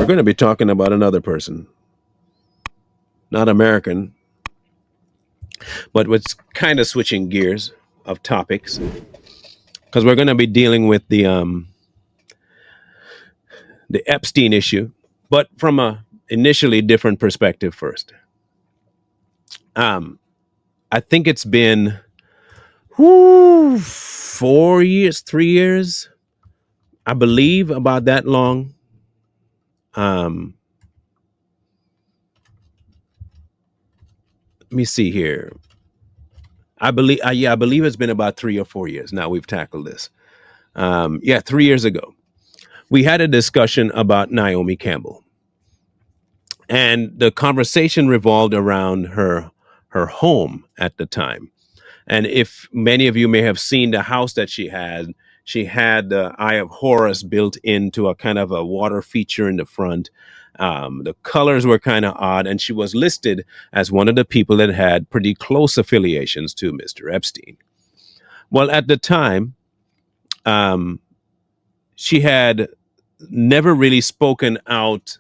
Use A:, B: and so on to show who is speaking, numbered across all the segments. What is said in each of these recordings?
A: we're going to be talking about another person, not American, but what's kind of switching gears of topics because we're going to be dealing with the Epstein issue, but from a initially different perspective first. Um, I think it's been 4 years, 3 years, I believe, about that long. Um, Let me see here. I believe it's been about 3 or 4 years now we've tackled this. Yeah, 3 years ago, we had a discussion about Naomi Campbell, and the conversation revolved around her home at the time. And if many of you may have seen the house that she had the Eye of Horus built into a kind of a water feature in the front. The colors were kind of odd, and she was listed as one of the people that had pretty close affiliations to Mr. Epstein. Well, at the time, um, she had never really spoken out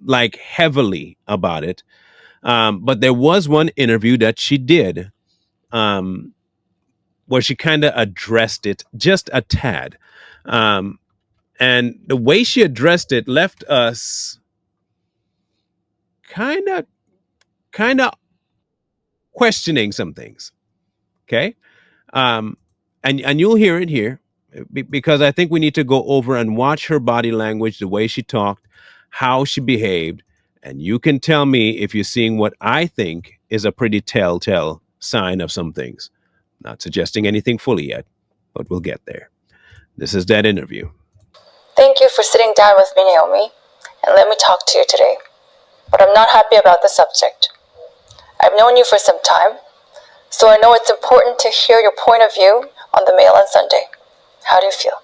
A: like heavily about it. But there was one interview that she did, um, where she kind of addressed it just a tad. Um, and the way she addressed it left us kind of kind of questioning some things. Okay. Um, and you'll hear it here because I think we need to go over and watch her body language, the way she talked, how she behaved, and you can tell me if you're seeing what I think is a pretty telltale sign of some things. Not suggesting anything fully yet, but we'll get there. This is that interview.
B: Thank you for sitting down with me, Naomi, and let me talk to you today. But I'm not happy about the subject. I've known you for some time, so I know it's important to hear your point of view on the Mail on Sunday. How do you feel?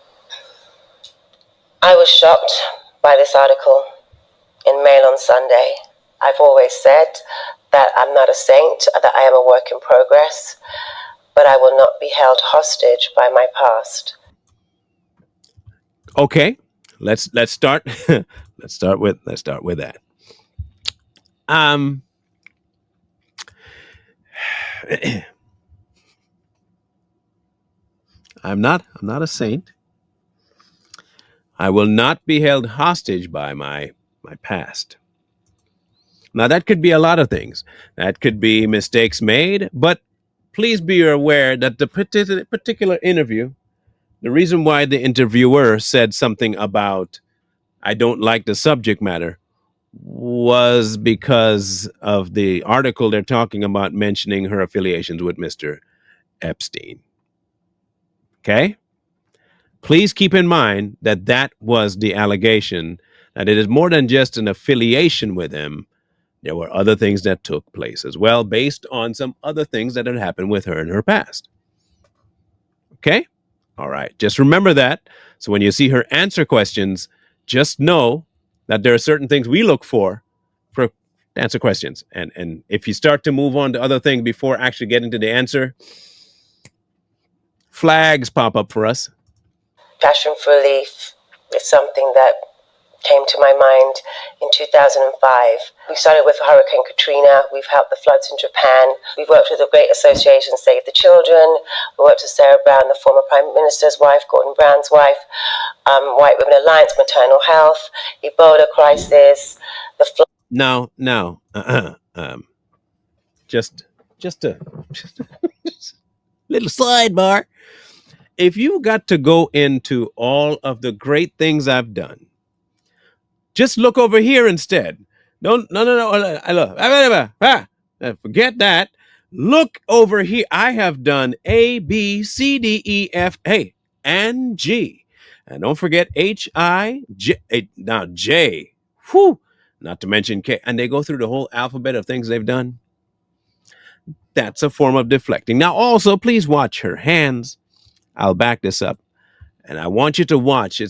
C: I was shocked by this article in Mail on Sunday. I've always said that I'm not a saint, that I am a work in progress, but I will not be held hostage by my past.
A: Okay, let's start. let's start with that. Um, I'm not a saint. I will not be held hostage by my past. Now that could be a lot of things. That could be mistakes made, but please be aware that the particular interview, the reason why the interviewer said something about I don't like the subject matter was because of the article they're talking about mentioning her affiliations with Mr. Epstein. Okay? Please keep in mind that that was the allegation, that it is more than just an affiliation with him. There were other things that took place as well, based on some other things that had happened with her in her past. Okay? All right. Just remember that. So when you see her answer questions, just know that there are certain things we look for answer questions. And if you start to move on to other things before actually getting to the answer, flags pop up for us.
C: Passion for Relief is something that came to my mind in 2005. We started with Hurricane Katrina. We've helped the floods in Japan. We've worked with the great association Save the Children. We worked with Sarah Brown, the former Prime Minister's wife, Gordon Brown's wife, White Women Alliance, Maternal Health, Ebola crisis, the flood.
A: No, just a little sidebar. If you got to go into all of the great things I've done, just look over here instead. No. Forget that. Look over here. I have done A, B, C, D, E, F, A, and G. And don't forget H, I, J. Now J. Whew. Not to mention K. And they go through the whole alphabet of things they've done. That's a form of deflecting. Now, also, please watch her hands. I'll back this up. And I want you to watch.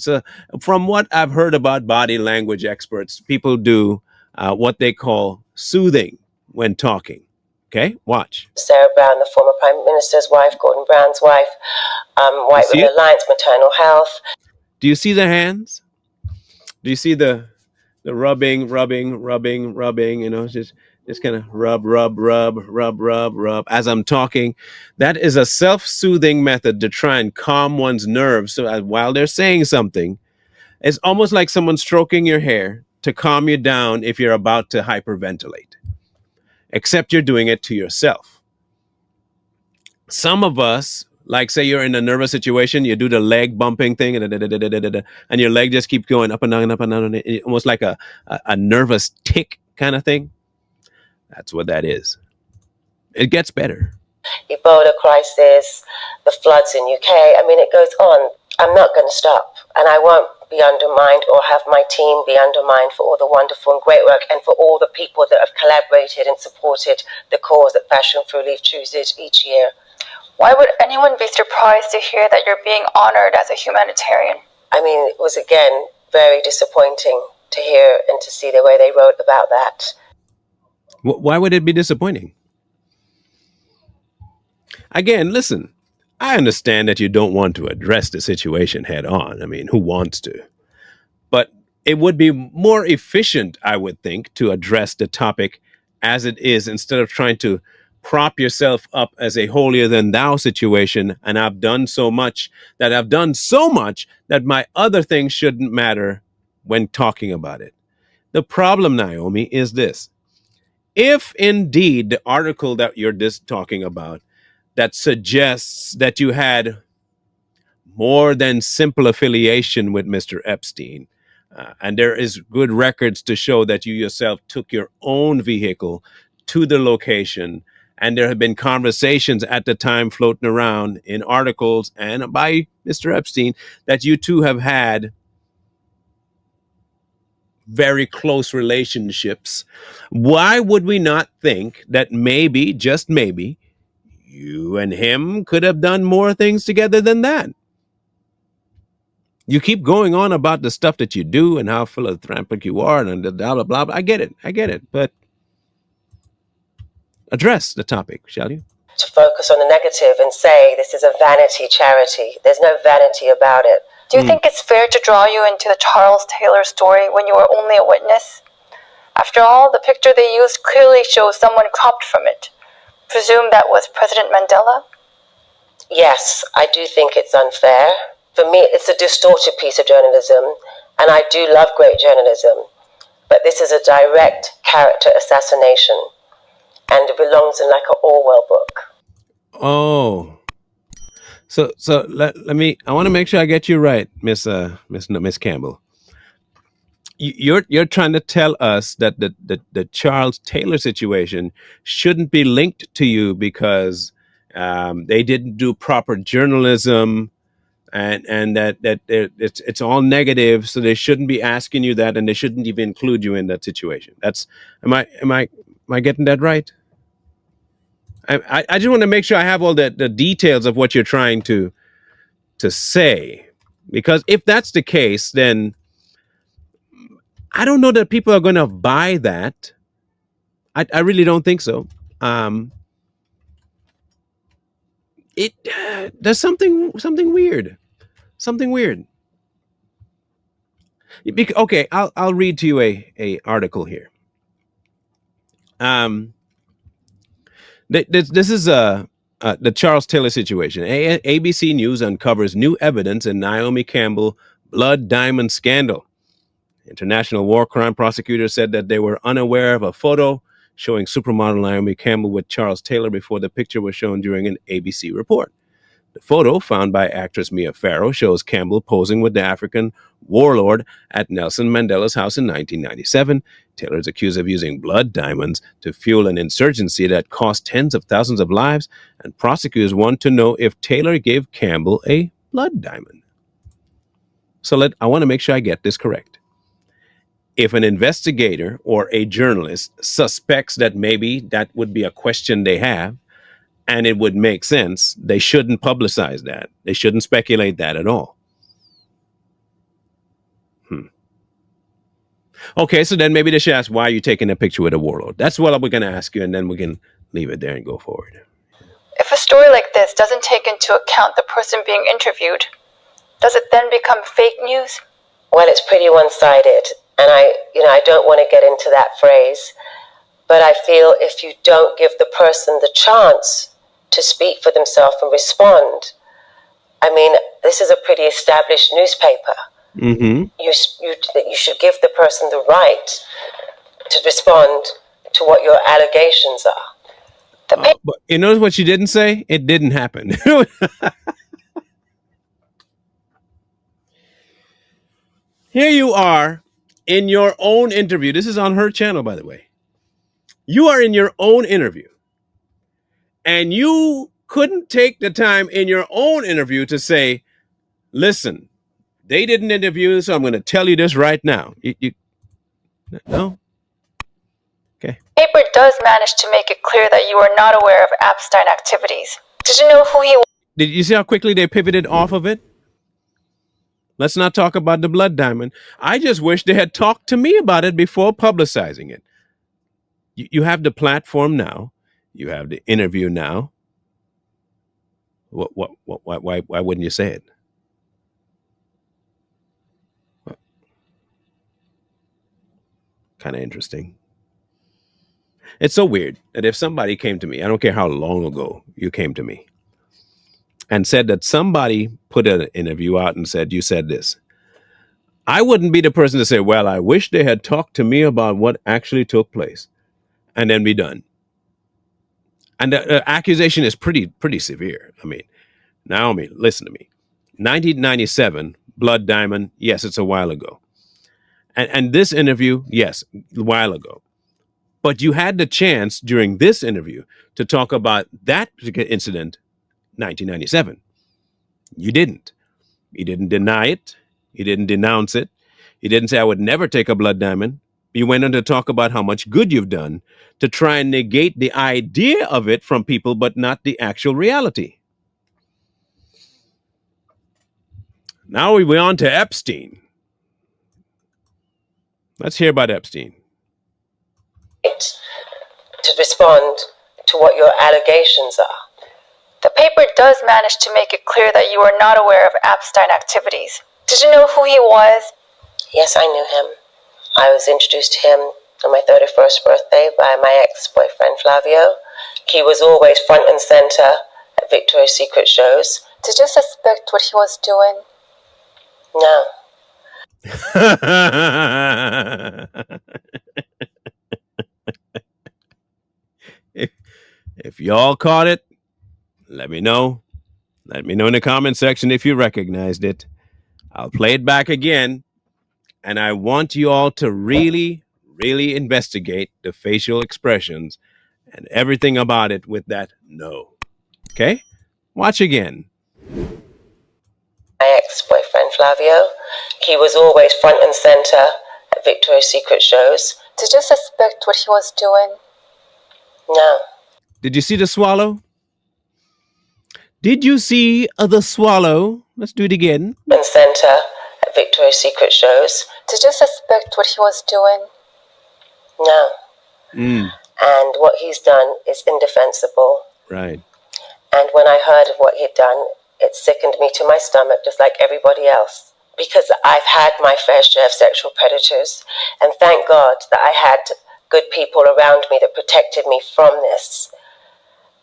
A: From what I've heard about body language experts, people do what they call soothing when talking. Okay, watch.
C: Sarah Brown, the former Prime Minister's wife, Gordon Brown's wife, White Women Alliance, Maternal Health.
A: Do you see the hands? Do you see the rubbing? Just kind of rub as I'm talking. That is a self-soothing method to try and calm one's nerves. So while they're saying something, it's almost like someone stroking your hair to calm you down if you're about to hyperventilate. Except you're doing it to yourself. Some of us, like say you're in a nervous situation, you do the leg bumping thing, and your leg just keeps going up and down, up and down, almost like a nervous tick kind of thing. That's what that is. It gets better.
C: Ebola crisis, the floods in UK. I mean, it goes on. I'm not going to stop, and I won't be undermined or have my team be undermined for all the wonderful and great work and for all the people that have collaborated and supported the cause that Passion for Relief chooses each year.
B: Why would anyone be surprised to hear that you're being honored as a humanitarian?
C: I mean, it was again very disappointing to hear and to see the way they wrote about that.
A: Why would it be disappointing? Again, listen, I understand that you don't want to address the situation head on. I mean, who wants to? But it would be more efficient, I would think, to address the topic as it is instead of trying to prop yourself up as a holier than thou situation. And I've done so much that my other things shouldn't matter when talking about it. The problem, Naomi, is this. If indeed the article that you're just talking about that suggests that you had more than simple affiliation with Mr. Epstein, and there is good records to show that you yourself took your own vehicle to the location, and there have been conversations at the time floating around in articles and by Mr. Epstein that you two have had very close relationships. Why would we not think that maybe, just maybe, you and him could have done more things together than that? You keep going on about the stuff that you do and how philanthropic you are and blah, blah, blah, blah. I get it. But address the topic, shall you?
C: To focus on the negative and say this is a vanity charity. There's no vanity about it.
B: Do you think it's fair to draw you into the Charles Taylor story when you were only a witness? After all, the picture they used clearly shows someone cropped from it. Presume that was President Mandela?
C: Yes, I do think it's unfair. For me, it's a distorted piece of journalism, and I do love great journalism. But this is a direct character assassination, and it belongs in like an Orwell book.
A: Oh. So let me. I want to make sure I get you right, Miss Campbell. You're trying to tell us that the Charles Taylor situation shouldn't be linked to you because they didn't do proper journalism, and that it's all negative, so they shouldn't be asking you that, and they shouldn't even include you in that situation. That's am I getting that right? I just want to make sure I have all the details of what you're trying to say, because if that's the case, then I don't know that people are going to buy that. I really don't think so. It There's something weird, something weird. Okay, I'll read to you a article here. This is the Charles Taylor situation. ABC News uncovers new evidence in Naomi Campbell blood diamond scandal. International war crime prosecutors said that they were unaware of a photo showing supermodel Naomi Campbell with Charles Taylor before the picture was shown during an ABC report. The photo, found by actress Mia Farrow, shows Campbell posing with the African warlord at Nelson Mandela's house in 1997. Taylor is accused of using blood diamonds to fuel an insurgency that cost tens of thousands of lives, and prosecutors want to know if Taylor gave Campbell a blood diamond. So I want to make sure I get this correct. If an investigator or a journalist suspects that maybe that would be a question they have, and it would make sense, they shouldn't publicize that. They shouldn't speculate that at all. Okay, so then maybe they should ask, why are you taking a picture with a warlord? That's what we're going to ask you, and then we can leave it there and go forward.
B: If a story like this doesn't take into account the person being interviewed, does it then become fake news?
C: Well, it's pretty one-sided, and I don't want to get into that phrase, but I feel if you don't give the person the chance to speak for themselves and respond, I mean, this is a pretty established newspaper.
A: Mm-hmm.
C: You should give the person the right to respond to what your allegations are.
A: But you notice what she didn't say? It didn't happen. Here you are in your own interview. This is on her channel, by the way. You are in your own interview. And you couldn't take the time in your own interview to say, listen, they didn't interview, so I'm going to tell you this right now. No? Okay.
B: The paper does manage to make it clear that you are not aware of Epstein activities. Did you know who he was?
A: Did you see how quickly they pivoted off of it? Let's not talk about the blood diamond. I just wish they had talked to me about it before publicizing it. You have the platform now. You have the interview now. Why wouldn't you say it? Kind of interesting. It's so weird that if somebody came to me, I don't care how long ago you came to me, and said that somebody put an interview out and said, you said this, I wouldn't be the person to say, well, I wish they had talked to me about what actually took place, and then be done. And the accusation is pretty severe. I mean, Naomi, listen to me. 1997, Blood Diamond, yes, it's a while ago. And this interview, yes, a while ago. But you had the chance during this interview to talk about that particular incident, 1997. You didn't. You didn't deny it. You didn't denounce it. You didn't say, I would never take a blood diamond. You went on to talk about how much good you've done to try and negate the idea of it from people, but not the actual reality. Now we're on to Epstein. Let's hear about Epstein.
C: To respond to what your allegations are.
B: The paper does manage to make it clear that you are not aware of Epstein activities. Did you know who he was?
C: Yes, I knew him. I was introduced to him on my 31st birthday by my ex-boyfriend Flavio. He was always front and center at Victoria's Secret shows.
B: Did you suspect what he was doing?
C: No.
A: If y'all caught it, let me know. Let me know in the comment section if you recognized it. I'll play it back again. And I want you all to really, really investigate the facial expressions and everything about it with that no. Okay? Watch again.
C: My ex-boyfriend Flavio. He was always front and center at Victoria's Secret shows.
B: Did you suspect what he was doing?
C: No.
A: Did you see the swallow? Did you see the swallow? Let's do it again.
C: And center at Victoria's Secret shows.
B: Did you suspect what he was doing?
C: No. And what he's done is indefensible.
A: Right.
C: And when I heard of what he'd done, it sickened me to my stomach, just like everybody else. Because I've had my fair share of sexual predators. And thank God that I had good people around me that protected me from this.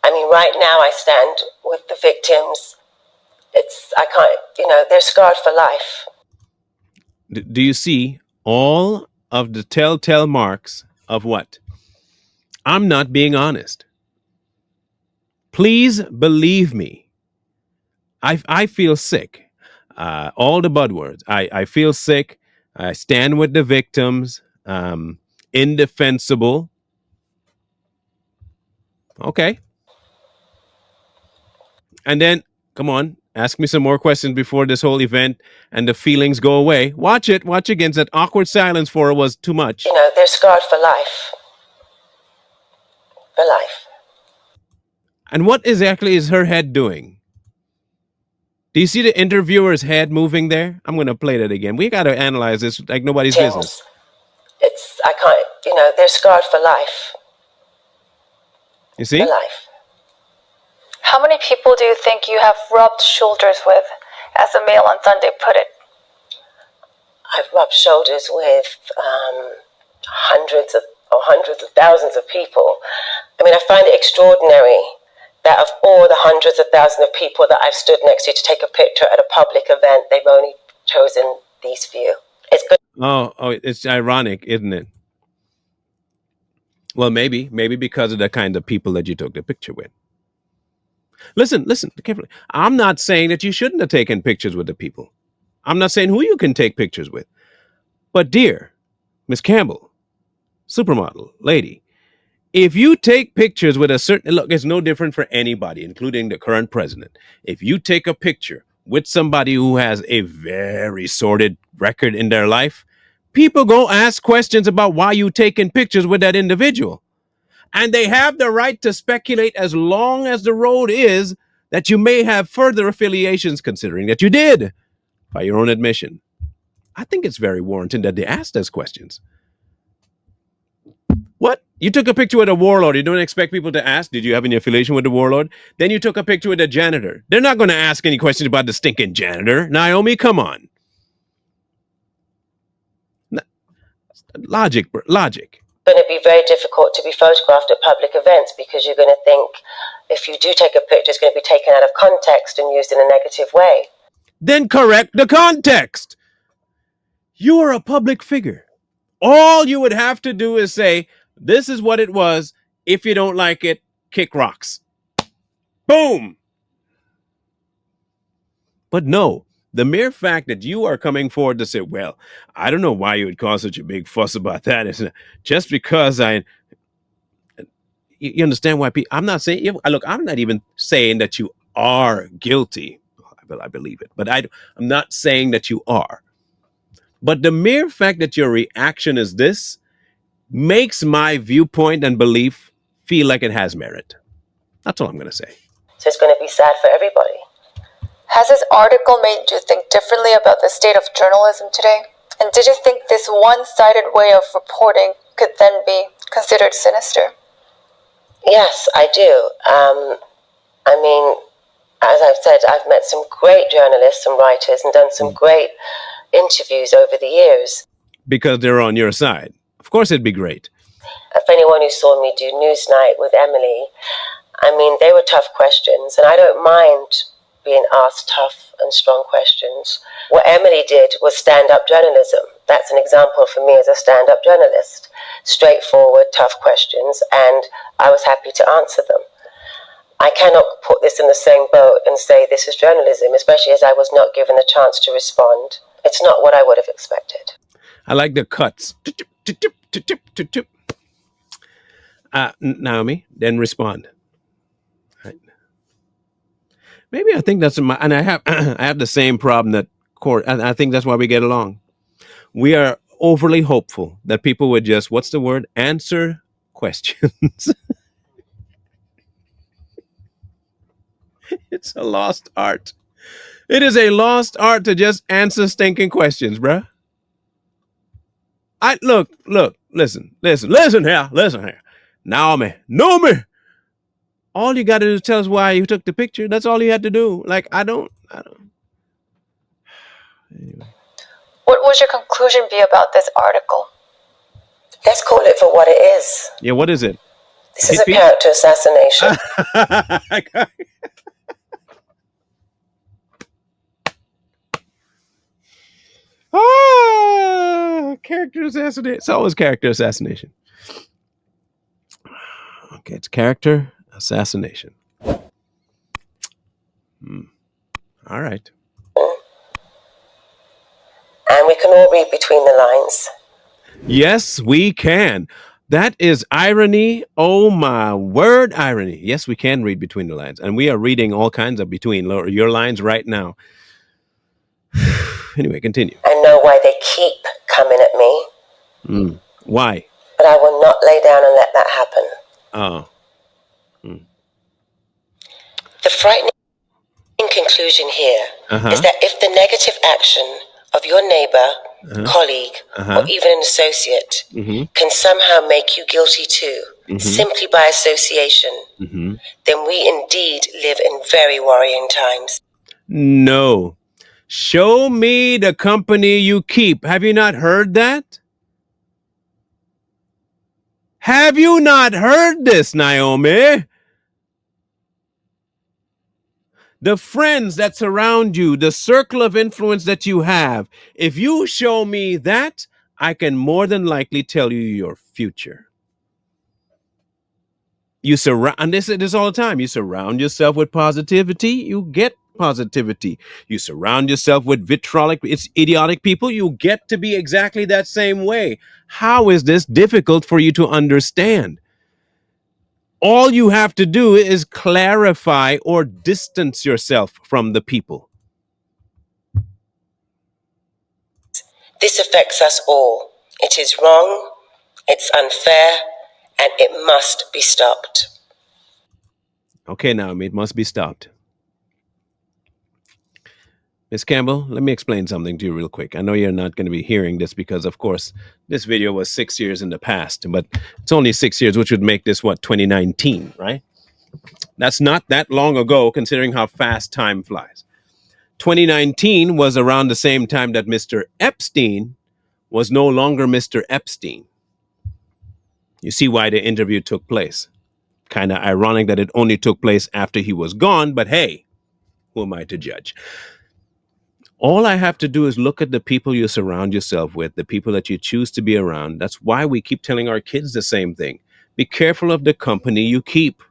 C: I mean, right now I stand with the victims. They're scarred for life.
A: Do you see all of the telltale marks of what? I'm not being honest. Please believe me. I feel sick. All the buzzwords. I feel sick. I stand with the victims. Indefensible. Okay. And then, come on, ask me some more questions before this whole event and the feelings go away. Watch it. Watch again. That awkward silence for her was too much.
C: They're scarred for life. For life.
A: And what exactly is her head doing? Do you see the interviewer's head moving there? I'm going to play that again. We got to analyze this like nobody's business.
C: They're scarred for life.
A: You see?
C: For life.
B: How many people do you think you have rubbed shoulders with, as the Mail on Sunday put it?
C: I've rubbed shoulders with hundreds of thousands of people. I mean, I find it extraordinary that of all the hundreds of thousands of people that I've stood next to take a picture at a public event, they've only chosen these few. It's good.
A: It's ironic, isn't it? Well, maybe because of the kind of people that you took the picture with. Listen carefully. I'm not saying that you shouldn't have taken pictures with the people. I'm not saying who you can take pictures with. But dear Miss Campbell, supermodel lady, if you take pictures with a certain look, it's no different for anybody, including the current president. If you take a picture with somebody who has a very sordid record in their life, people go ask questions about why you taking pictures with that individual. And they have the right to speculate as long as the road is that you may have further affiliations, considering that you did by your own admission. I think it's very warranted that they ask those questions. What? You took a picture with a warlord. You don't expect people to ask, did you have any affiliation with the warlord? Then you took a picture with a janitor. They're not going to ask any questions about the stinking janitor. Naomi, come on. Logic.
C: Going to be very difficult to be photographed at public events because you're going to think if you do take a picture, it's going to be taken out of context and used in a negative way.
A: Then correct the context. You are a public figure. All you would have to do is say, this is what it was. If you don't like it, kick rocks. Boom. But no, the mere fact that you are coming forward to say, well, I don't know why you would cause such a big fuss about that. It's just because you understand why people, I'm not saying, look, I'm not even saying that you are guilty. I believe it, but I'm not saying that you are. But the mere fact that your reaction is this makes my viewpoint and belief feel like it has merit. That's all I'm going to say.
C: So it's going to be sad for everybody.
B: Has this article made you think differently about the state of journalism today? And did you think this one-sided way of reporting could then be considered sinister?
C: Yes, I do. I mean, as I've said, I've met some great journalists and writers and done some great interviews over the years.
A: Because they're on your side. Of course it'd be great.
C: If anyone who saw me do Newsnight with Emily, I mean, they were tough questions, and I don't mind being asked tough and strong questions. What Emily did was stand-up journalism. That's an example for me as a stand-up journalist. Straightforward, tough questions, and I was happy to answer them. I cannot put this in the same boat and say this is journalism, especially as I was not given a chance to respond. It's not what I would have expected.
A: I like the cuts. Naomi, then respond. Right. Maybe I think that's and I have the same problem that Court, and I think that's why we get along. We are overly hopeful that people would just, what's the word? Answer questions. It's a lost art. It is a lost art to just answer stinking questions, bruh. Look, listen here. Naomi. All you got to do is tell us why you took the picture. That's all you had to do. Like, I don't. Anyway.
B: What would your conclusion be about this article?
C: Let's call it for what it is.
A: Yeah, what is it?
C: This is a character assassination.
A: Character assassination. It's always character assassination. Okay, it's character assassination. All right.
C: And we can all read between the lines.
A: Yes, we can. That is irony. Oh, my word, irony. Yes, we can read between the lines. And we are reading all kinds of between your lines right now. Anyway, continue.
C: I know why they keep coming at me.
A: Why?
C: But I will not lay down and let that happen.
A: Oh.
C: The frightening conclusion here is that if the negative action of your neighbor, colleague, or even an associate can somehow make you guilty too, simply by association, then we indeed live in very worrying times.
A: No. Show me the company you keep. Have you not heard that? Have you not heard this, Naomi? The friends that surround you, the circle of influence that you have, if you show me that, I can more than likely tell you your future. You surround, and this all the time. You surround yourself with positivity, you get positivity. You surround yourself with vitriolic, it's idiotic people, you get to be exactly that same way. How is this difficult for you to understand? All you have to do is clarify or distance yourself from the people.
C: This affects us all. It is wrong, it's unfair, and it must be stopped.
A: Okay, Naomi, it must be stopped. Miss Campbell, let me explain something to you real quick. I know you're not going to be hearing this because, of course, this video was 6 years in the past, but it's only 6 years, which would make this, 2019, right? That's not that long ago, considering how fast time flies. 2019 was around the same time that Mr. Epstein was no longer Mr. Epstein. You see why the interview took place. Kind of ironic that it only took place after he was gone, but hey, who am I to judge? All I have to do is look at the people you surround yourself with, the people that you choose to be around. That's why we keep telling our kids the same thing. Be careful of the company you keep.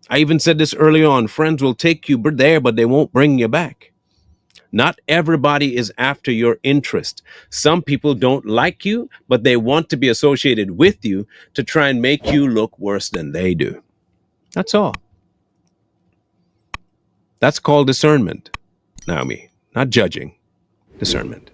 A: I even said this early on. Friends will take you there, but they won't bring you back. Not everybody is after your interest. Some people don't like you, but they want to be associated with you to try and make you look worse than they do. That's all. That's called discernment, Naomi. Not judging, discernment.